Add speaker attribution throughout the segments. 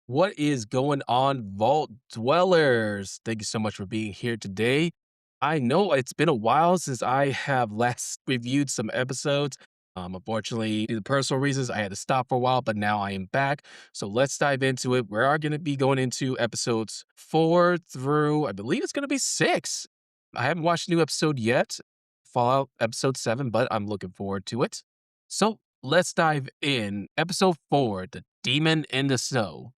Speaker 1: What is going on, Vault Dwellers? Thank you so much for being here today. I know it's been a while since I have last reviewed some episodes. Unfortunately, due to personal reasons, I had to stop for a while, but now I am back. So let's dive into it. We are going to be going into episodes 4 through, I believe it's going to be 6. I haven't watched a new episode yet, Fallout episode 7, but I'm looking forward to it. So let's dive in. Episode 4, The Demon in the Snow.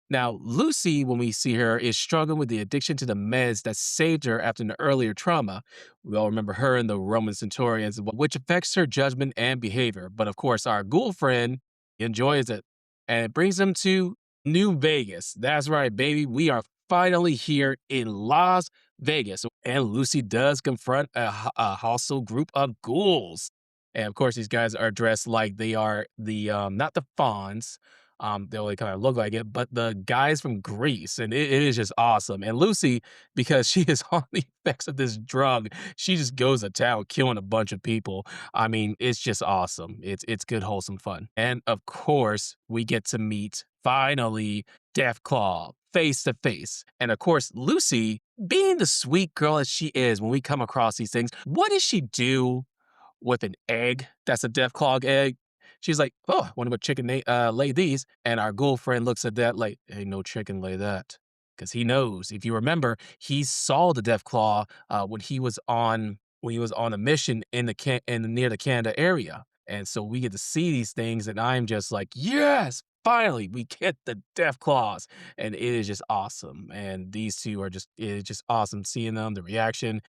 Speaker 1: Now, Lucy, when we see her, is struggling with the addiction to the meds that saved her after an earlier trauma. We all remember her and the Roman centurions, which affects her judgment and behavior. But of course, our ghoul friend enjoys it, and it brings him to New Vegas. That's right, baby. We are finally here in Las Vegas. And Lucy does confront a hostile group of ghouls. And of course, these guys are dressed like they are not the fawns, they only kind of look like it, but the guys from Greece, and it is just awesome. And Lucy, because she is on the effects of this drug, she just goes to town, killing a bunch of people. I mean, it's just awesome. It's good, wholesome fun. And of course, we get to meet finally Deathclaw face to face. And of course, Lucy, being the sweet girl that she is, when we come across these things, what does she do with an egg that's a Deathclaw egg? She's like, "Oh, I wonder what chicken lay these." And our ghoul friend looks at that like, "Ain't no chicken lay that," because he knows. If you remember, he saw the Deathclaw when he was on a mission in near the Canada area, and so we get to see these things, and I'm just like, "Yes, finally, we get the Deathclaws," and it is just awesome. And these two are just it is just awesome seeing them, the reaction,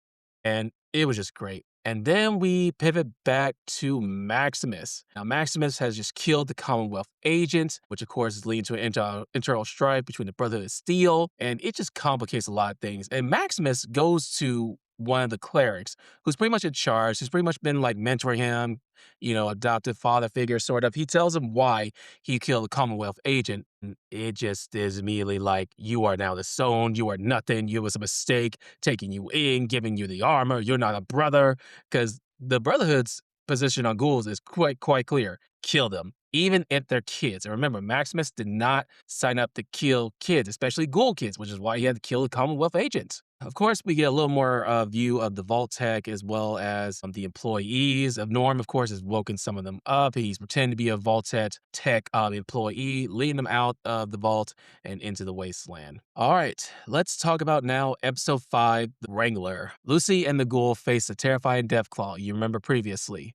Speaker 1: and it was just great. And then we pivot back to Maximus. Now, Maximus has just killed the Commonwealth agent, which of course is leading to an internal strife between the Brotherhood of Steel, and it just complicates a lot of things. And Maximus goes to one of the clerics who's pretty much in charge, who's pretty much been like mentoring him, adoptive father figure, sort of. He tells him why he killed the Commonwealth agent. And it just is immediately like, you are now the stone, you are nothing, it was a mistake taking you in, giving you the armor, you're not a brother, because the Brotherhood's position on ghouls is quite clear. Kill them, even if they're kids. And remember, Maximus did not sign up to kill kids, especially ghoul kids, which is why he had to kill the Commonwealth agents. Of course, we get a little more view of the Vault Tech as well as the employees. Of Norm, of course, has woken some of them up. He's pretending to be a Vault Tech employee, leading them out of the vault and into the wasteland. All right, let's talk about now episode 5, The Wrangler. Lucy and the ghoul face a terrifying Deathclaw you remember previously.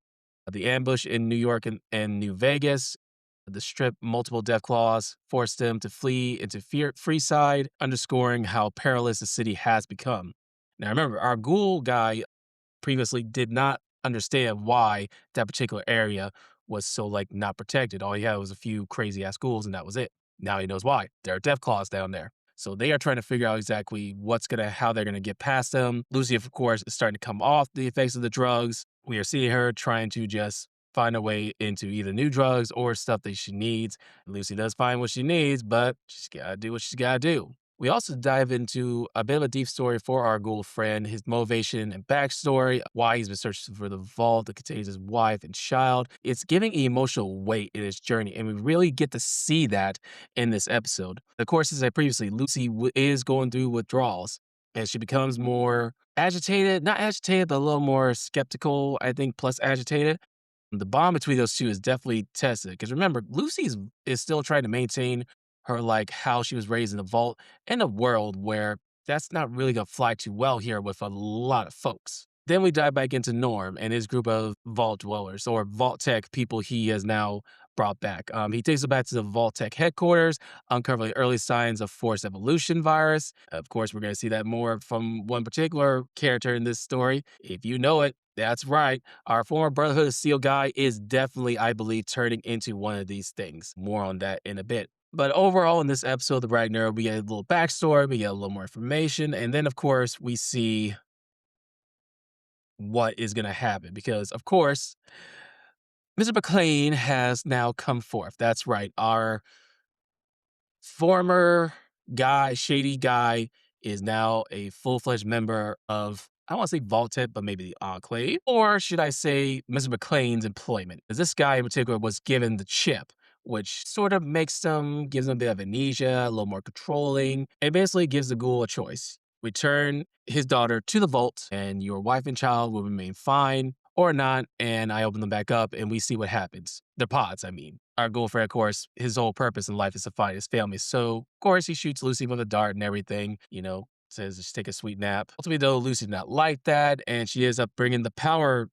Speaker 1: The ambush in New York and New Vegas, the strip multiple Deathclaws forced them to flee into Freeside, underscoring how perilous the city has become. Now remember, our ghoul guy previously did not understand why that particular area was so like not protected. All he had was a few crazy ass ghouls, and that was it. Now he knows why. There are Deathclaws down there. So they are trying to figure out exactly how they're gonna get past them. Lucy, of course, is starting to come off the effects of the drugs. We are seeing her trying to just find a way into either new drugs or stuff that she needs. Lucy does find what she needs, but she's gotta do what she's gotta do. We also dive into a bit of a deep story for our ghoul friend, his motivation and backstory, why he's been searching for the vault that contains his wife and child. It's giving emotional weight in his journey, and we really get to see that in this episode. Of course, as I previously, Lucy is going through withdrawals, and she becomes more agitated, not agitated, but a little more skeptical, I think, plus agitated. The bond between those two is definitely tested because remember, is still trying to maintain her like how she was raised in the vault in a world where that's not really gonna fly too well here with a lot of folks. Then we dive back into Norm and his group of vault dwellers or vault tech people he has now brought back. He takes us back to the vault tech headquarters, uncovering early signs of forced evolution virus. Of course, we're going to see that more from one particular character in this story. If you know it, that's right. Our former Brotherhood of Steel guy is definitely, I believe, turning into one of these things. More on that in a bit. But overall, in this episode of the Ragnarok, we get a little backstory, we get a little more information, and then, of course, we see what is going to happen. Because, of course, Mr. McLean has now come forth. That's right. Our former guy, shady guy, is now a full-fledged member of, I don't want to say Vaulted, but maybe the Enclave, or should I say Mr. McLean's employment? Because this guy in particular was given the chip, which sort of gives them a bit of amnesia, a little more controlling. It basically gives the ghoul a choice. Return his daughter to the vault, and your wife and child will remain fine, or not. And I open them back up, and we see what happens. Their pods, I mean. Our ghoul friend, of course, his whole purpose in life is to find his family. So, of course, he shoots Lucy with a dart and everything, says just take a sweet nap. Ultimately, though, Lucy's not like that, and she ends up bringing that power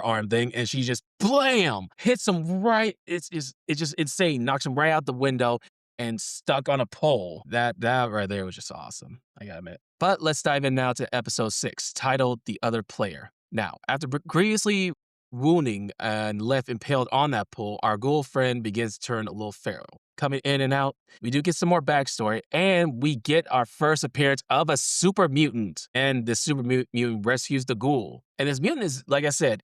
Speaker 1: arm thing, and she just blam hits him right. It's just insane. Knocks him right out the window and stuck on a pole. That right there was just awesome. I gotta admit. But let's dive in now to episode 6, titled "The Other Player." Now, after grievously wounding and left impaled on that pole, our ghoul friend begins to turn a little feral. Coming in and out, we do get some more backstory, and we get our first appearance of a super mutant. And the mutant rescues the ghoul. And this mutant is, like I said,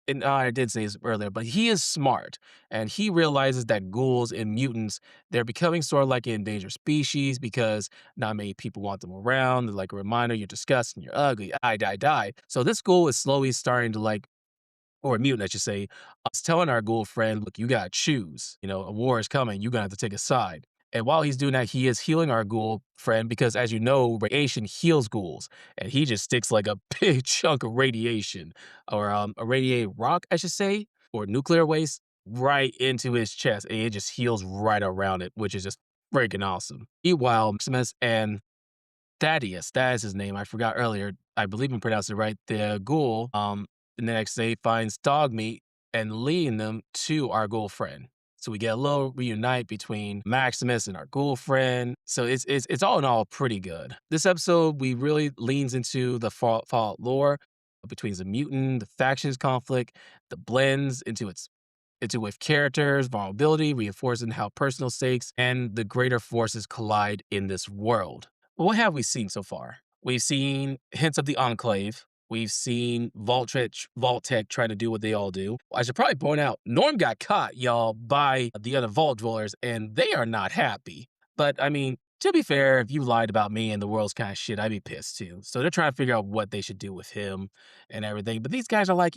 Speaker 1: and I did say this earlier, but he is smart. And he realizes that ghouls and mutants, they're becoming sort of like an endangered species because not many people want them around. They're like a reminder, you're disgusting, you're ugly, I die, die. So this ghoul is slowly starting to or a mutant, I should say, is telling our ghoul friend, look, you gotta choose. A war is coming. You're gonna have to take a side. And while he's doing that, he is healing our ghoul friend because, as you know, radiation heals ghouls. And he just sticks like a big chunk of radiation or a radiated rock, I should say, or nuclear waste right into his chest. And it just heals right around it, which is just freaking awesome. Meanwhile, Maximus and Thaddeus, that is his name. I forgot earlier. I believe I'm pronouncing it right. The ghoul, the next day finds dog meat and leading them to our ghoul friend. So we get a little reunite between Maximus and our ghoul friend. So it's all in all pretty good. This episode we really leans into the Fallout lore between the mutant, the factions conflict, the blends into with characters, vulnerability, reinforcing how personal stakes and the greater forces collide in this world. But what have we seen so far? We've seen hints of the Enclave. We've seen Vault Tech trying to do what they all do. I should probably point out, Norm got caught, y'all, by the other Vault Dwellers, and they are not happy. But I mean, to be fair, if you lied about me and the world's kind of shit, I'd be pissed too. So they're trying to figure out what they should do with him and everything. But these guys are like,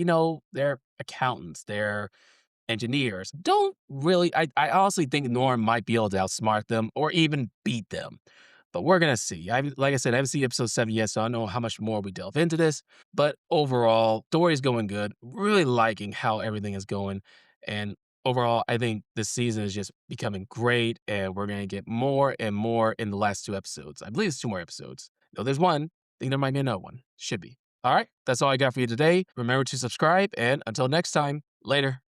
Speaker 1: they're accountants. They're engineers don't really I honestly think Norm might be able to outsmart them or even beat them. But we're gonna see. Like I said, I haven't seen episode 7 yet, so I don't know how much more we delve into this. But overall, story's going good. Really liking how everything is going. And overall, I think this season is just becoming great, and we're gonna get more and more in the last 2 episodes. I believe it's 2 more episodes. No, there's one. I think there might be another one. Should be. All right, that's all I got for you today. Remember to subscribe, and until next time, later.